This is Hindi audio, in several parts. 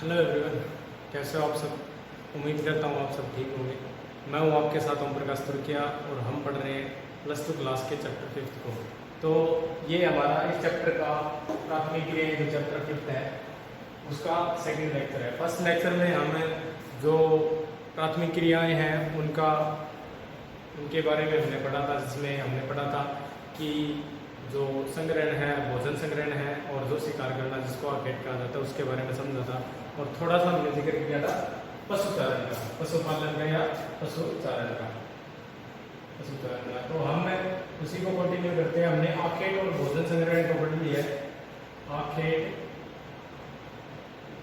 हेलो एवरीवन, कैसे हो आप सब। उम्मीद करता हूँ आप सब ठीक होंगे। मैं हूँ आपके साथ ओम प्रकाश तुर्किया और हम पढ़ रहे हैं +2 क्लास के चैप्टर 5 को। तो ये हमारा इस चैप्टर का प्राथमिक क्रियाएं जो चैप्टर 5 है उसका सेकंड लेक्चर है। फर्स्ट लेक्चर में हमें जो प्राथमिक क्रियाएं हैं उनके बारे में हमने पढ़ा था, जिसमें हमने पढ़ा था कि जो संग्रहण है, भोजन संग्रहण है, और जो शिकार करना जिसको आखेट कहा जाता है उसके बारे में समझा था। और थोड़ा सा हमने जिक्र किया था पशुचारण का, पशुपालन का या पशुचारण का। तो हम उसी को कंटिन्यू करते हैं। हमने आखेट और भोजन संग्रहण को पढ़ लिया है। आखेट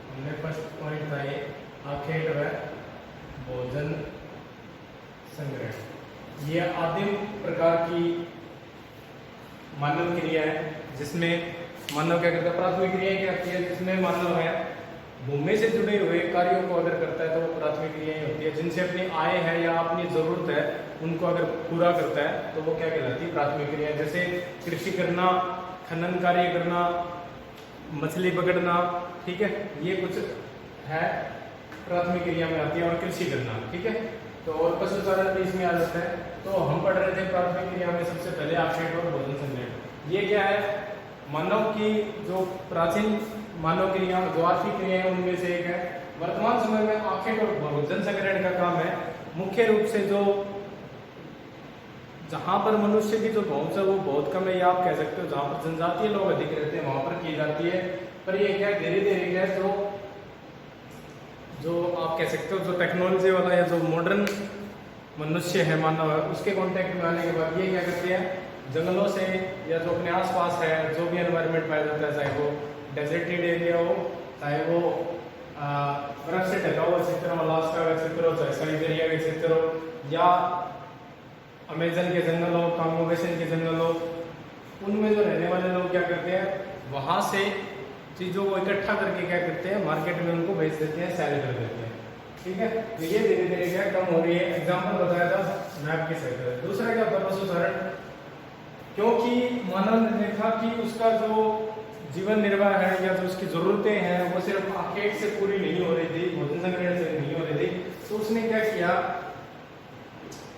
हमने फर्स्ट पॉइंट था ये, आखेट व भोजन संग्रहण। ये आदिम प्रकार की मानव क्रिया है जिसमें मानव क्या करता है, प्राथमिक क्रियाएं क्या होती है जिसमें मानव है भूमि से जुड़े हुए कार्यों को अगर करता है तो वो प्राथमिक क्रियाएं होती है। जिनसे अपनी आय है या अपनी जरूरत है उनको अगर पूरा करता है तो वो क्या कहलाती है, प्राथमिक क्रियाएं। जैसे कृषि करना, खनन कार्य करना, मछली पकड़ना, ठीक है, ये कुछ है प्राथमिक क्रिया में आती है। और कृषि करना, ठीक है, तो और पशुचारण भी इसमें आ जाता है। तो हम पढ़ रहे थे प्राथमिक क्रिया में सबसे पहले आखेट और भोजन संग्रहण। ये क्या है, मानव की जो प्राचीन मानव क्रिया जो आर्थिक क्रिया है उनमें से एक है। वर्तमान समय में आखेट और भोजन संग्रहण का काम है मुख्य रूप से जो जहां पर मनुष्य की जो पहुंच है वो बहुत कम है, या आप कह सकते हो जहां पर जनजातीय लोग अधिक रहते हैं वहां पर की जाती है। पर ये क्या धीरे धीरे क्या है, जो आप कह सकते हो जो टेक्नोलॉजी वाला या जो मॉडर्न मनुष्य है, मानव है, उसके कांटेक्ट में आने के बाद ये क्या करते हैं, जंगलों से या जो अपने आसपास है जो भी एनवायरनमेंट पाया जाता है, चाहे वो डेजर्टेड एरिया हो, चाहे वो बर्फ से ढका हुआ क्षेत्र हो, अलास्का का क्षेत्र हो, चाहे साइबेरिया का क्षेत्र हो, या अमेजन के जंगल हो, कांगो बेसिन के जंगल हो, उनमें जो रहने वाले लोग क्या करते हैं, वहां से चीज़ों को इकट्ठा करके क्या करते हैं, मार्केट में उनको बेच देते हैं, सेल कर देते हैं, ठीक है। तो ये धीरे धीरे क्या कम हो रही है। एग्जाम्पल बताया था मैप के सेक्टर। दूसरा क्या होता है, पशुचारण। क्योंकि मानव ने देखा कि उसका जो जीवन निर्वाह है या जो उसकी जरूरतें हैं वो सिर्फ आखेट से पूरी नहीं हो रही थी, भोजन संग्रहण से नहीं हो रही थी, तो उसने क्या किया,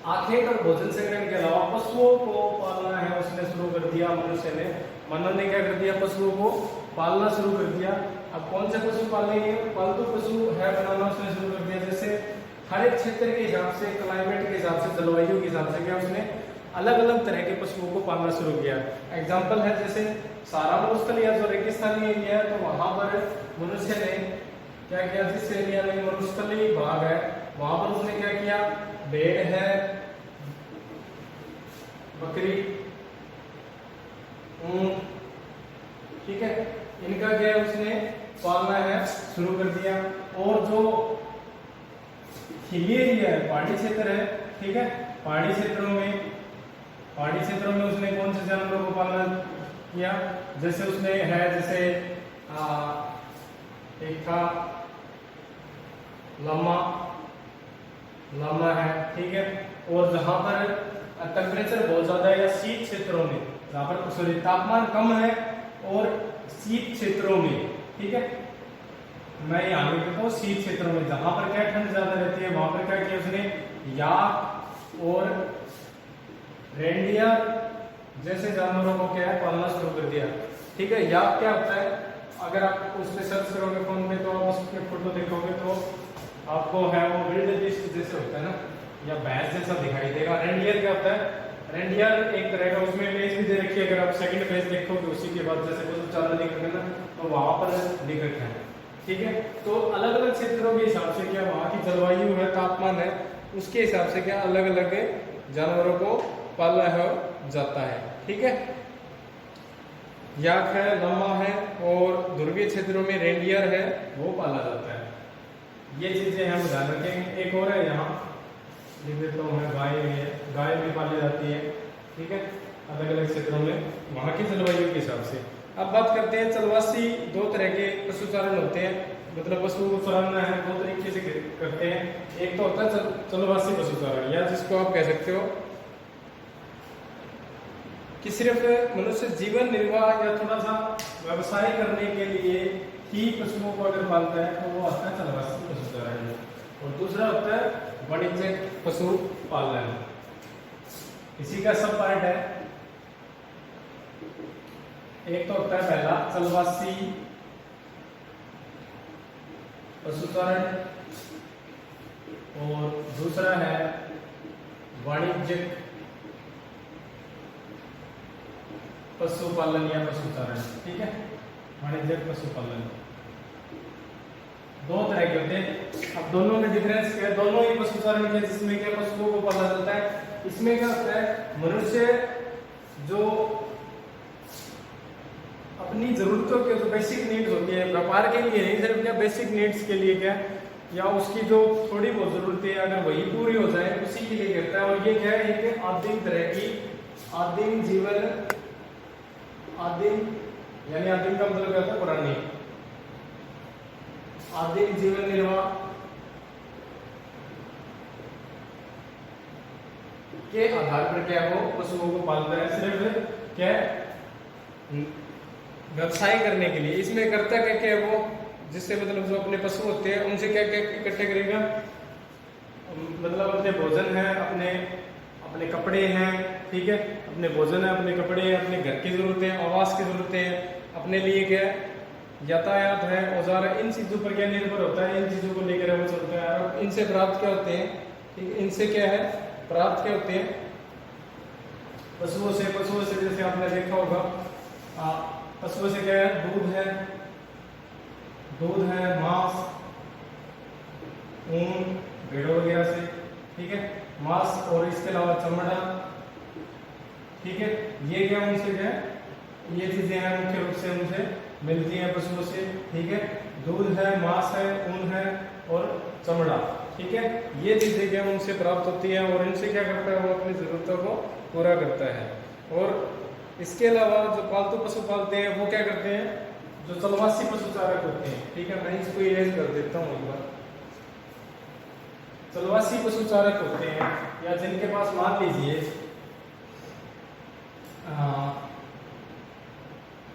आखेट और भोजन संग्रहण के अलावा पशुओं को पालना है उसने शुरू कर दिया। मनुष्य ने, मानव ने क्या कर दिया, पशुओं को पालना शुरू कर दिया। अब कौन से पशु पालेंगे, पालतू पशु है बनाना उसने शुरू कर दिया। जैसे हर एक क्षेत्र के हिसाब से, क्लाइमेट के हिसाब से, जलवायु के हिसाब से क्या उसने अलग अलग तरह के पशुओं को पालना शुरू किया। एग्जाम्पल है जैसे सारा मरुस्थल या जो रेगिस्तानी एरिया है, तो वहां पर मनुष्य ने क्या किया, जिस एरिया में मरुस्थलीय भाग है वहां पर उसने क्या किया, भेड़ है, बकरी, ऊंट, ठीक है, इनका क्या उसने पालना है शुरू कर दिया। और जो हिली एरिया है, पहाड़ी क्षेत्र है, ठीक है, पहाड़ी क्षेत्रों में उसने कौन से जानवरों को पालना किया, जैसे उसने है, जैसे एक था लामा है, ठीक है। और जहां पर टेम्परेचर बहुत ज्यादा है या शीत क्षेत्रों में, जहां पर सॉरी तापमान कम है और शीत क्षेत्रों में, ठीक है, मैं यहाँ लिख देता हूँ शीत क्षेत्रों में, जहां पर क्या ठंड ज्यादा रहती है वहां पर क्या किया उसने, याक और रेंडियर जैसे जानवरों को क्या है पालना शुरू कर दिया, ठीक है। याक क्या होता है, अगर आप उस पर सर्च करोगे फोन में तो आप उसके फोटो देखोगे तो आपको है वो विल्डेबीस्ट जैसे होता है ना, या भैंस जैसा दिखाई देगा। रेंडियर क्या होता है, रेंडियर एक तरह का, उसमें पेज भी दे रखी है, अगर आप सेकंड पेज देखोगे उसी के बाद जैसे कुछ चालू दिखेगा ना तो वहां पर लिख रखा है, ठीक है। तो अलग अलग क्षेत्रों के हिसाब से क्या वहां की जलवायु है, तापमान है, उसके हिसाब से क्या अलग अलग जानवरों को पाला है जाता है, ठीक है। याक है, लम्मा है, और ध्रुवीय क्षेत्रों में रेंडियर है वो पाला जाता है। ये चीजें हम ध्यान रखेंगे। एक और है यहाँ लिख देता हूँ मैं, गाय भी है, गाय भी पाली जाती है, ठीक है, अलग अलग क्षेत्रों में वहाँ की जलवायु के हिसाब से। अब बात करते हैं चलवासी। दो तरह के पशुचारण होते हैं, मतलब पशु को चलाना है दो तरीके से करते हैं। एक तो होता है चलवासी पशुचारण, या जिसको आप कह सकते हो कि सिर्फ मनुष्य जीवन निर्वाह या थोड़ा सा व्यवसाय करने के लिए ही पशुओं को अगर पालता है तो वो आता है चलवासी पशुचारण। और दूसरा होता है वाणिज्यिक पशु पालन। इसी का सब पार्ट है। एक तो होता है पहला चलवासी पशुचारण और दूसरा है वाणिज्यिक पशुपालन या पशुचारण। ठीक है, वाणिज्यिक पशुपालन दो तरह के होते हैं। अब दोनों में डिफरेंस क्या है? दोनों ही पशुचारण के जिसमें क्या पशुओं को पाला जाता है। इसमें क्या होता है, मनुष्य जो अपनी जरूरतों के जो बेसिक नीड्स होती है, व्यापार के लिए नहीं, सिर्फ क्या बेसिक नीड्स के लिए क्या, या उसकी जो थोड़ी बहुत जरूरतें अगर वही पूरी हो जाए उसी के लिए करता है। और ये क्या है, एक आदिम तरह की आदिम जीवन, आदिम यानी आदिम का मतलब क्या होता है? पुरानी। आदिम जीवन निर्वाह के आधार पर क्या वो पशुओं को पालता है, सिर्फ क्या व्यवसाय करने के लिए। इसमें करता क्या क्या वो, जिससे मतलब जो अपने पशु होते हैं उनसे क्या क्या इकट्ठे करेगा, मतलब अपने भोजन है, अपने अपने कपड़े हैं, ठीक है, अपने भोजन है, अपने कपड़े हैं, अपने घर की जरूरतें, आवास की जरूरतें हैं, अपने लिए क्या यातायात है, औजार है, इन चीजों पर क्या निर्भर होता है, इन चीजों को लेकर वो चलता है। और इनसे प्राप्त क्या होते हैं, ठीक, इनसे क्या है प्राप्त क्या होते हैं पशुओं से। पशुओं से जैसे आपने देखा होगा, पशुओं से क्या है, दूध है, दूध है, मांस, ऊन, भेड़ों वगैरह से, ठीक है, मांस, और इसके अलावा चमड़ा, ठीक है, ये क्या उनसे क्या है, ये चीजें हैं मुख्य रूप से उनसे मिलती हैं पशुओं से। ठीक है, दूध है, मांस है, ऊन है और चमड़ा, ठीक है, ये चीजें क्या उनसे प्राप्त होती हैं। और इनसे क्या करता है, वो अपनी जरूरतों को पूरा करता है। और इसके अलावा जो पालतू पशु पालते हैं वो क्या करते हैं, जो चलवासी पशुचारक होते हैं, ठीक है, मैं इसको इरेज कर देता हूँ एक बार। चलवासी पशुचारक होते हैं, या जिनके पास मान लीजिए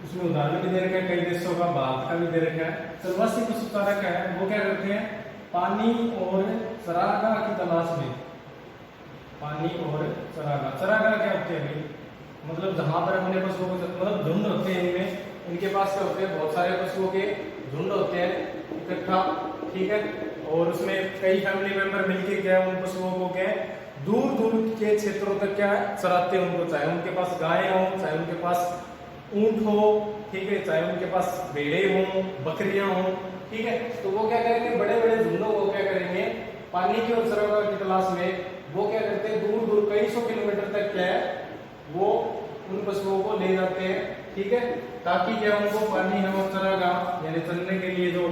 उसमें उदाहरण भी दे रखा है, कई देशों का, भारत का भी दे रखा है। चलवासी पशुचारक है वो क्या करते हैं, पानी और चरागाह की तलाश में, पानी और चरागाह, चरागाह क्या होते हैं भाई, मतलब जहां पर अपने पशुओं को, मतलब झुंड होते हैं इनमें, इनके पास क्या होते हैं, बहुत सारे पशुओं के झुंड होते हैं इकट्ठा, ठीक है, और उसमें कई फैमिली मेंबर मिलकर क्या उन पशुओं को क्या दूर दूर के क्षेत्रों तक क्या चराते हैं उनको, चाहे उनके पास गायें हो, चाहे उनके पास ऊंट हो, ठीक है, चाहे उनके पास भेड़े हों, बकरियां हों, ठीक है, तो वो क्या करेंगे, बड़े बड़े झुंडों को क्या करेंगे, पानी की और चरागाह की तलाश में वो क्या करते हैं, दूर दूर कई सौ किलोमीटर तक क्या है वो उन पशुओं को ले जाते हैं, ठीक है, ताकि क्या उनको पानी है और चरागाह यानी चलने के लिए जो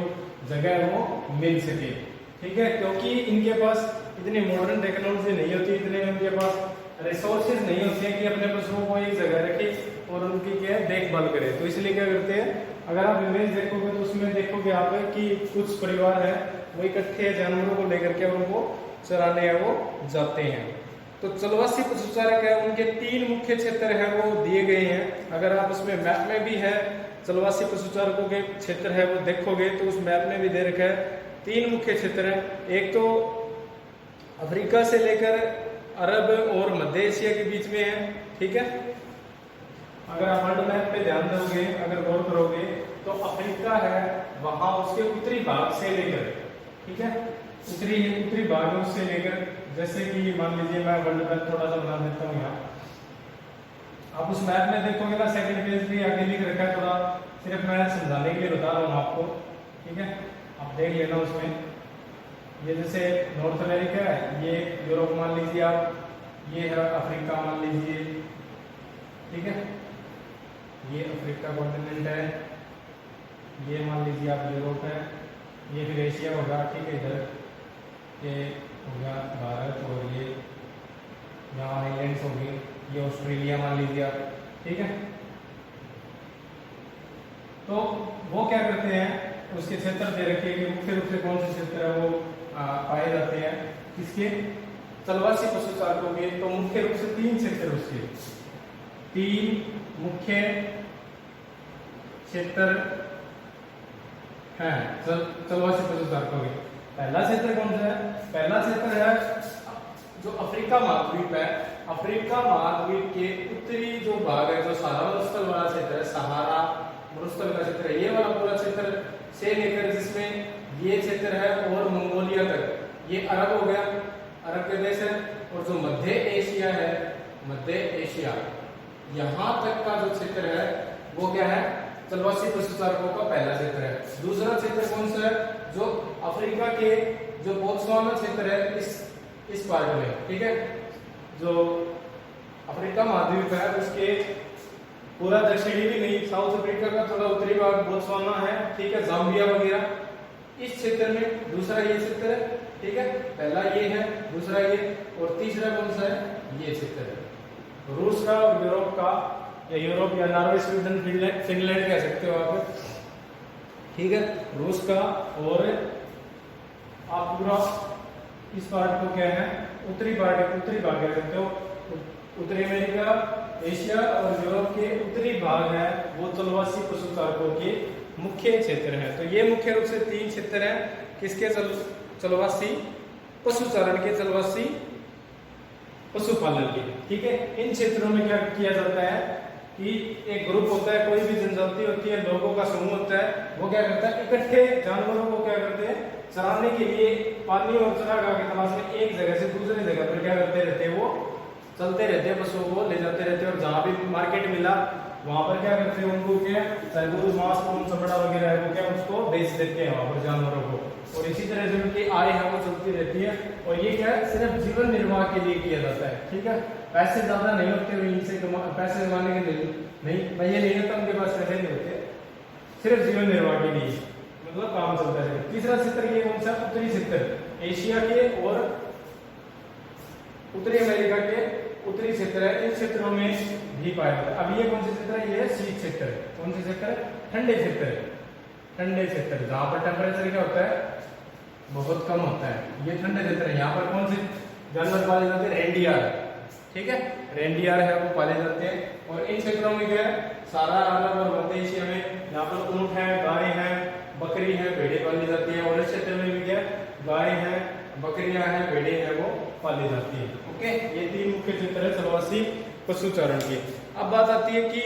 जगह है वो मिल सके, ठीक है, क्योंकि इनके पास इतनी मॉडर्न टेक्नोलॉजी नहीं होती, इतने उनके पास रिसोर्सेज नहीं होते हैं कि अपने पशुओं को एक जगह रखे और उनकी क्या देखभाल करें। तो इसलिए क्या करते हैं, अगर आप इमेज देखोगे तो उसमें देखोगे आप कि कुछ परिवार है वो इकट्ठे जानवरों को लेकर के उनको चराने है वो जाते हैं। तो चलवासी पशुचारक है, उनके 3 मुख्य क्षेत्र है वो दिए गए हैं। अगर आप उसमें मैप में भी है चलवासी पशुचारकों के क्षेत्र है वो देखोगे तो उस मैप में भी दे रखा है 3 मुख्य क्षेत्र है। एक तो अफ्रीका से लेकर अरब और मध्य एशिया के बीच में है, ठीक है, अगर आप वर्ल्ड मैप पे ध्यान दोगे, अगर गौर करोगे तो अफ्रीका है वहां उसके उत्तरी भाग से लेकर, ठीक है, उत्तरी भाग से लेकर, जैसे कि मान लीजिए मैं वर्ल्ड मैप थोड़ा सा बना देता हूँ यहाँ, आप उस मैप में देखोगे ना, सेकंड पेज भी आगे लिख रखा है, थोड़ा सिर्फ मैं समझाने के लिए बता रहा हूँ आपको, ठीक है, आप देख लेना उसमें। ये जैसे नॉर्थ अमेरिका है, ये यूरोप मान लीजिए आप, ये है अफ्रीका मान लीजिए, ठीक है, ये अफ्रीका कॉन्टिनेंट है, ये मान लीजिए आप यूरोप है, ये फिर एशिया होगा, ठीक है, इधर ये हो गया भारत, और ये यहाँ आइलैंड्स होंगे, ये ऑस्ट्रेलिया मान लीजिए आप, ठीक है। तो वो क्या करते हैं, उसके क्षेत्र दे रखे कि मुख्य रूप से कौन से क्षेत्र है वो पाए जाते हैं किसके, चलवासी पशुचारकों के। तो मुख्य रूप से 3 क्षेत्र, उसके 3 मुख्य क्षेत्र हैं चलवासी पशुचारकों के। पहला क्षेत्र कौन सा है? पहला क्षेत्र है जो अफ्रीका महाद्वीप है। अफ्रीका महाद्वीप के उत्तरी जो भाग है, जो सहारा मरुस्थल वाला क्षेत्र है, सहारा मरुस्थल का क्षेत्र है, ये वाला पूरा क्षेत्र से लेकर जिसमें ये क्षेत्र है और मंगोलिया तक, ये अरब हो गया, अरब के देश है। और जो मध्य एशिया है, मध्य एशिया यहाँ तक का जो क्षेत्र है वो क्या है? चलवासी पशुचारकों का पहला क्षेत्र है। दूसरा क्षेत्र कौन सा है? जो अफ्रीका के जो बोत्सवाना क्षेत्र है, इस पार्ट में, ठीक है, जो अफ्रीका महाद्वीप है उसके पूरा दक्षिणी भी नहीं, साउथ अफ्रीका का थोड़ा उत्तरी भाग बोत्सवाना है, ठीक है, जाम्बिया वगैरह, इस क्षेत्र में दूसरा ये क्षेत्र है, ठीक है। पहला ये है, दूसरा ये, और तीसरा कौन सा है? ये क्षेत्र है। रूस का और यूरोप का, या यूरोप या नॉर्वे, स्वीडन, फिनलैंड कह सकते हो आप, ठीक है, रूस का। और आप पूरा इस पार्ट को क्या है? उत्तरी भाग कह सकते हो। उत्तरी अमेरिका, एशिया और यूरोप के उत्तरी भाग है वो चलवासी पशुचारकों के मुख्य क्षेत्र है। तो ये मुख्य रूप से 3 क्षेत्र हैं किसके? चलवासी पशुचारण के, चलवासी पशुपालन के, ठीक है। इन क्षेत्रों में क्या किया जाता है कि एक ग्रुप होता है, कोई भी जनजाति होती है, लोगों का समूह होता है, वो क्या करता है? इकट्ठे जानवरों को क्या करते हैं? चराने के लिए पानी और चारागाह की तलाश में एक जगह से दूसरी जगह पर क्या करते रहते हैं? वो चलते रहते हैं, पशुओं को ले जाते रहते हैं, और जहाँ भी मार्केट मिला वहां पर क्या करते हैं? उनको क्या, चाहे दूध, मांस, ऊन, चमड़ा वगैरह है, वो क्या उसको बेच देते हैं वहां पर जानवरों को। और इसी तरह से उनकी आय है वो चलती रहती है। और ये क्या है? सिर्फ जीवन निर्वाह के लिए किया जाता है, ठीक है। पैसे ज्यादा नहीं होते इनसे, पैसे कमाने के लिए नहीं, ये नहीं होता उनके पास, पैसे नहीं होते, सिर्फ जीवन निर्वाह के लिए, मतलब काम चलता है। तीसरा क्षेत्र ये कौन सा? उत्तरी क्षेत्र, एशिया के और उत्तरी अमेरिका के उत्तरी क्षेत्र है। इन क्षेत्रों में भी पाया जाता है। अब ये कौन से क्षेत्र है? ये शीत क्षेत्र है। कौन से क्षेत्र है? ठंडे क्षेत्र है। ठंडे क्षेत्र जहाँ पर टेम्परेचर क्या होता है? बहुत कम होता है, ये ठंडे क्षेत्र है। यहाँ पर कौन से जानवर पाले जाते हैं? रेंडियर, ठीक है, रेंडियर है वो पाले जाते हैं। और इन क्षेत्रों में क्या है? सारा अरब और मध्य एशिया में यहाँ पर ऊंट है, गाय है, बकरी है, भेड़े पाली जाती है। और इस क्षेत्र में भी क्या? गाय है, बकरियां हैं, भेड़े हैं, वो पाली जाती है। ओके, ये 3 मुख्य क्षेत्र है चलवासी पशुचारण के। अब बात आती है कि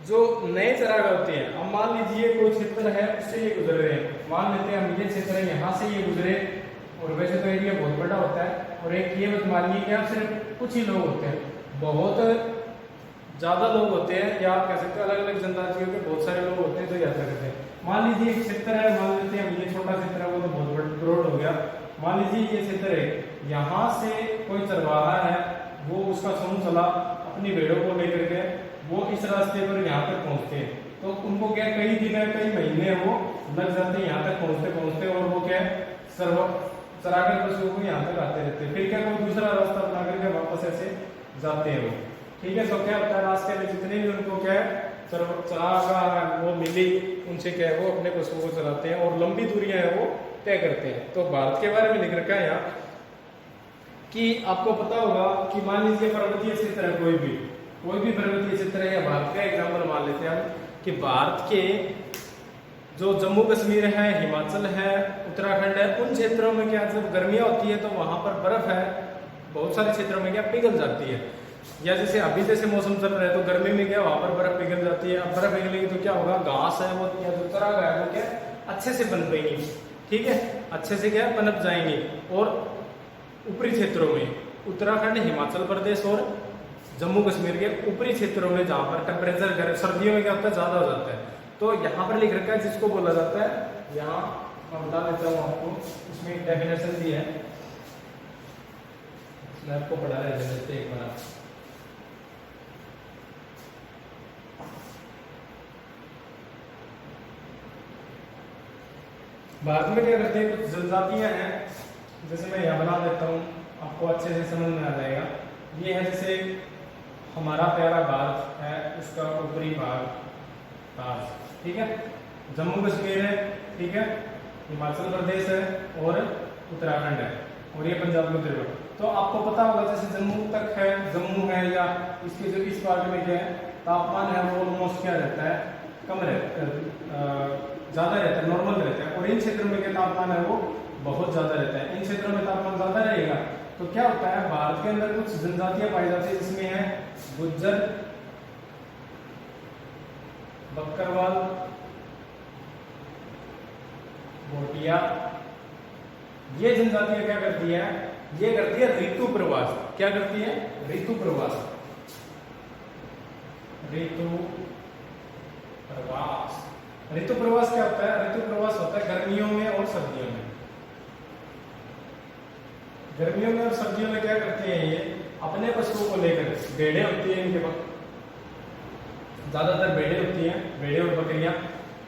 जो नए चरागाह होते हैं, अब मान लीजिए कोई क्षेत्र है उससे ये गुजर रहे हैं, मान लेते हैं हम ये क्षेत्र है, यहाँ से ये गुजरे, और वैसे तो एरिया बहुत बड़ा होता है, और एक ये मत मानिए कि आप सिर्फ कुछ ही लोग होते हैं, बहुत ज्यादा लोग होते हैं, या आप कह सकते हैं अलग अलग जनजातियों के बहुत सारे लोग होते हैं जो यात्रा करते हैं। मान लीजिए एक क्षेत्र है, मान लेते हैं ये छोटा क्षेत्र है, वो तो बहुत ब्रॉड हो गया। मान लीजिए ये क्षेत्र है, यहाँ से कोई चरवाहा है, वो उसका समूह चला अपनी भेड़ों को लेकर के, वो इस रास्ते पर यहाँ तक पहुँचते हैं, तो उनको क्या कई दिन है, कई महीने वो लग जाते हैं यहाँ तक पहुँचते, और वो क्या चराकर पशुओं को यहाँ तक आते रहते हैं। फिर क्या कोई दूसरा रास्ता बना करके वापस ऐसे जाते हैं वो, ठीक है। तो क्या होता है? रास्ते में जितने भी उनको क्या है चरागाह वो मिली, उनसे क्या है वो अपने पशुओं को चलाते हैं, और लंबी दूरियां है वो तय करते हैं। तो भारत के बारे में लिख रखा है यहाँ कि आपको पता होगा कि मान लीजिए पर्वतीय क्षेत्र है, कोई भी पर्वतीय क्षेत्र है, या भारत का एग्जाम्पल मान लेते हैं हम कि भारत के जो जम्मू कश्मीर है, हिमाचल है, उत्तराखंड है, उन क्षेत्रों में क्या जब गर्मियाँ होती है तो वहाँ पर बर्फ है, बहुत सारे क्षेत्रों में क्या पिघल जाती है, या जैसे अभी जैसे मौसम चल रहा है तो गर्मी में क्या वहाँ पर बर्फ पिघल जाती है। अब बर्फ पिघलेगी तो क्या होगा? घास है वो या जो चरागाह है वो क्या अच्छे से बन पाएंगी, ठीक है, अच्छे से क्या पनप जाएंगे। और ऊपरी क्षेत्रों में उत्तराखंड, हिमाचल प्रदेश और जम्मू कश्मीर के ऊपरी क्षेत्रों में जहाँ पर टेम्परेचर सर्दियों में क्या होता है? ज्यादा हो जाता है, तो यहाँ पर लिख रखा है जिसको बोला जाता है, यहाँ मैं बता देता हूँ आपको, इसमें डेफिनेशन दी है, मैं आपको पढ़ा रहे थे एक बार। भारत में क्या करते हैं? कुछ जनजातियां हैं, जैसे मैं यहाँ बना देता हूँ, आपको अच्छे से समझ में आ जाएगा। ये है जैसे हमारा प्यारा भारत है, उसका ऊपरी भाग ताज, ठीक है, जम्मू कश्मीर है, ठीक है, हिमाचल प्रदेश है और उत्तराखंड है, और ये पंजाब में उत्तरी भाग। तो आपको पता होगा जैसे जम्मू तक है, जम्मू है, या इसके जो इस पार्ट में क्या है तापमान है वो ऑलमोस्ट क्या रहता है कम रहता ज़्यादा रहता है, नॉर्मल रहता है, और इन क्षेत्रों में क्या तापमान है वो बहुत ज़्यादा रहता है। इन क्षेत्रों में तापमान ज़्यादा रहेगा तो क्या होता है, भारत के अंदर कुछ जनजातियां पाई जाती है जिसमें है गुज्जर, बकरवाल, भोटिया। ये जनजातियां क्या करती है, ये करती है ऋतु प्रवास। क्या करती है, ऋतु प्रवास। ऋतु प्रवास, ऋतु प्रवास क्या होता है, ऋतु प्रवास होता है गर्मियों में और सर्दियों में। गर्मियों में और सर्दियों में क्या करती है, ये अपने पशुओं को लेकर, भेड़ें होती है इनके पास, ज्यादातर भेड़ें होती हैं, भेड़ें और बकरियां,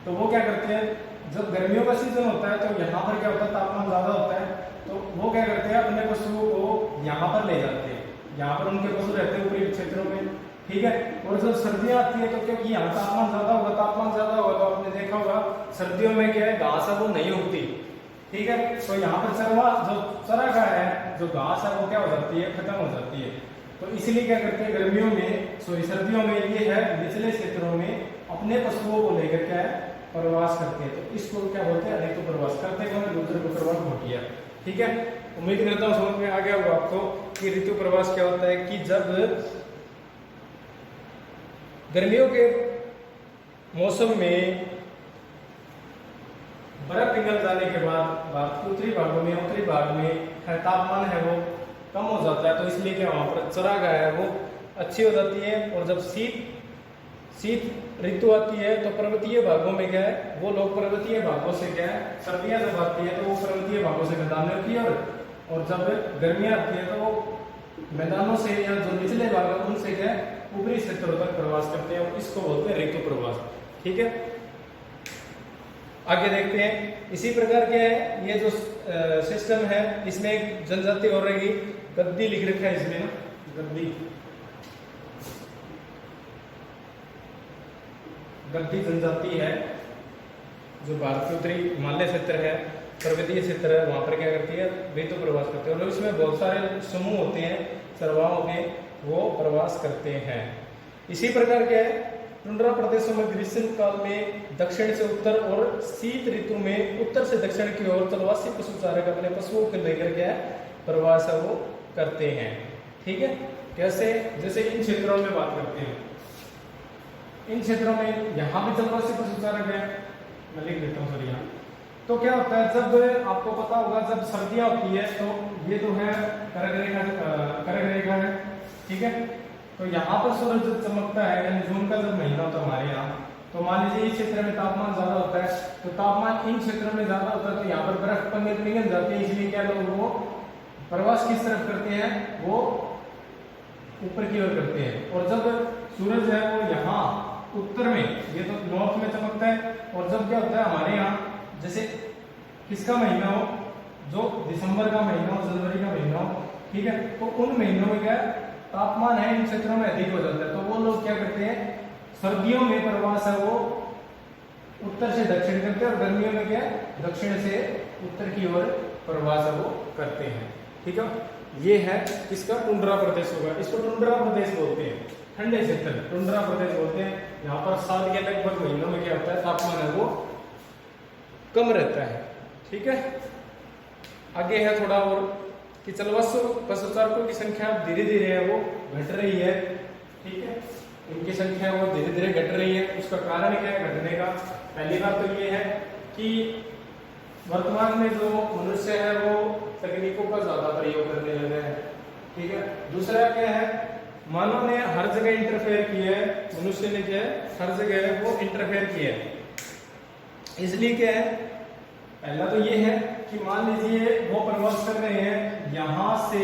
तो वो क्या करते हैं, जब गर्मियों का सीजन होता है तो यहाँ पर क्या होता है, तापमान ज्यादा होता है, तो वो क्या करते हैं, अपने पशुओं को यहाँ पर ले जाते हैं, यहाँ पर उनके पशु रहते हैं ऊपरी क्षेत्रों में, ठीक है। और जब सर्दियां आती है तो क्योंकि यहाँ तापमान ज्यादा होगा, तो आपने देखा होगा सर्दियों में क्या है, घास है वो नहीं उगती, ठीक है। तो यहाँ पर चरागाह है, जो घास है वो क्या हो जाती है, खत्म हो जाती है। तो इसलिए क्या करते हैं, गर्मियों में सर्दियों में ये है निचले क्षेत्रों में अपने पशुओं को लेकर क्या है, प्रवास करते हैं। तो इसको क्या बोलते हैं, ऋतु प्रवास करते हैं, गुज्जर बकरवाल भोटिया, ठीक है। उम्मीद करता हूँ समझ में आ गया होगा आपको कि ऋतु प्रवास क्या होता है, कि जब गर्मियों के मौसम में बर्फ पिघल जाने के बाद भारत के उत्तरी भाग में तापमान है वो कम हो जाता है, तो इसलिए क्या वहां पर चरागाह है वो अच्छी हो जाती है। और जब शीत ऋतु आती है तो पर्वतीय भागों में क्या है, वो लोग पर्वतीय भागों से क्या है, सर्दियां जब आती है तो वो पर्वतीय भागों से मैदानों की और जब गर्मियां आती है तो वो मैदानों से या जो निचले भाग है उनसे क्या है, ऊपरी क्षेत्रों तक प्रवास करते हैं, और इसको बोलते हैं ऋतु प्रवास, ठीक है। आगे देखते हैं, इसी प्रकार क्या है, ये जो सिस्टम है इसमें एक जनजाति और रहेगी, गद्दी लिख रखा है इसमें ना, गद्दी जनजाति है जो भारत के उत्तरी हिमालय क्षेत्र है, पर्वतीय क्षेत्र है, वहां पर क्या करती है, ऋतु प्रवास करते हैं। और इसमें बहुत सारे समूह होते हैं चरवाहों के, वो प्रवास करते हैं। इसी प्रकार क्या है, टुंड्रा प्रदेशों में ग्रीष्म काल में दक्षिण से उत्तर और शीत ऋतु में उत्तर से दक्षिण की ओर चलवासी पशुचारक अपने पशुओं को लेकर क्या है, प्रवास है वो करते हैं, ठीक है। कैसे, जैसे इन क्षेत्रों में बात करते हैं, इन क्षेत्रों में यहाँ भी चलवासी पशुचारक है, मैं लिख देता हूँ सर यहाँ। तो क्या होता है, जब आपको पता होगा जब सर्दियां होती है तो ये तो है कर्क रेखा है, ठीक है। तो यहाँ पर सूरज जब चमकता है, यानी जून का जब महीना होता है हमारे यहाँ, तो मान लीजिए इस क्षेत्र में तापमान ज्यादा होता है, तो तापमान इन क्षेत्रों में ज्यादा होता है, तो यहाँ पर बर्फ पिघल जाती है, इसलिए क्या लोग वो प्रवास किस तरफ करते हैं, वो ऊपर की ओर करते हैं। और जब सूरज है वो यहाँ उत्तर में, ये तो नॉर्थ में चमकता है, और जब क्या होता है हमारे यहाँ जैसे किसका महीना हो, जो दिसंबर का महीना हो, जनवरी का महीना हो, ठीक है, तो उन महीनों में क्या तापमान है इन क्षेत्रों में अधिक हो जाता है, तो वो लोग क्या करते हैं, सर्दियों में प्रवास है वो उत्तर से दक्षिण करते हैं, और गर्मियों में क्या दक्षिण से उत्तर की ओर प्रवास है वो करते हैं, ठीक है। ये है किसका, टुंड्रा प्रदेश होगा, इसको टुंड्रा प्रदेश बोलते हैं, ठंडे क्षेत्र टुंड्रा प्रदेश बोलते हैं। यहाँ पर साल के लगभग महीनों में क्या होता है, तापमान है वो कम रहता है, ठीक है। आगे है थोड़ा और कि चलवासी पशुचारकों की संख्या धीरे धीरे है वो घट रही है, ठीक है, इनकी संख्या वो धीरे धीरे घट रही है। उसका कारण क्या है घटने का, पहली बात तो ये है कि वर्तमान में जो मनुष्य है वो तकनीकों का ज्यादा प्रयोग करने लगे हैं, ठीक है। दूसरा क्या है, मानव ने हर जगह इंटरफेयर किया है, मनुष्य ने क्या है हर जगह है वो इंटरफेयर किया है। इसलिए क्या है, पहला तो ये है कि मान लीजिए वो प्रवास कर रहे हैं, यहाँ से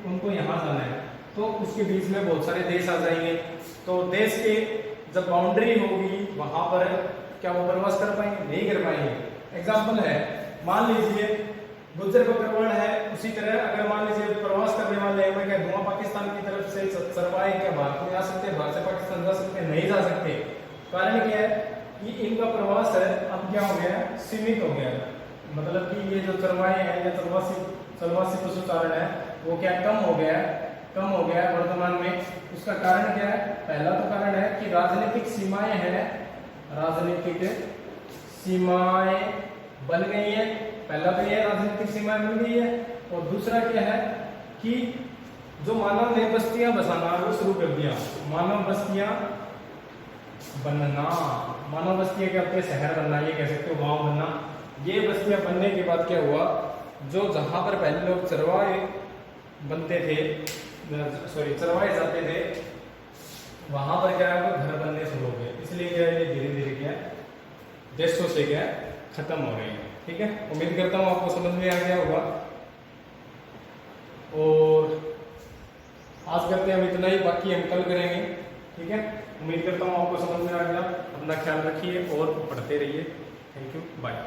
उनको यहाँ जाना है, तो उसके बीच में बहुत सारे देश आ जाएंगे, तो देश के जब बाउंड्री होगी वहां पर क्या वो प्रवास कर पाएंगे, नहीं कर पाएंगे। एग्जाम्पल है, मान लीजिए गुज्जर बकरवाल है, उसी तरह अगर मान लीजिए प्रवास करने वाले हैं, क्या धुआं पाकिस्तान की तरफ से चरवाहे क्या भारत में आ सकते हैं, भारत से पाकिस्तान जा सकते हैं, नहीं जा सकते। कारण क्या है कि इनका प्रवास है अब क्या हो गया, सीमित हो गया, मतलब कि ये जो चरवाहे हैं या चरवासी पशुचारण है वो क्या कम हो गया वर्तमान में। उसका कारण क्या है, पहला तो कारण है कि राजनीतिक सीमाएं हैं, राजनीतिक सीमाएं बन गई है। पहला तो यह राजनीतिक सीमाएं बन गई है, और दूसरा क्या है कि जो मानव ने बस्तियां बसाना वो शुरू कर दिया। मानव बस्तियां बनना, मानव बस्तियां क्या होते हैं, शहर बनना, ये कह सकते हो गांव बनना। ये बस्तियां बनने के बाद क्या हुआ, जो जहां पर पहले लोग चरवाहे बनते थे, सॉरी चरवाहे जाते थे, वहां पर क्या है वो घर बनने शुरू हो गए। इसलिए क्या है ये धीरे धीरे क्या है देशों से क्या है खत्म हो रही है। ठीक है, उम्मीद करता हूँ आपको समझ में आ गया होगा। और आज करते हैं हम इतना ही, बाकी हम कल करेंगे। ठीक है, उम्मीद करता हूँ आपको समझ में आ गया। अपना ख्याल रखिए और पढ़ते रहिए। Thank you, bye.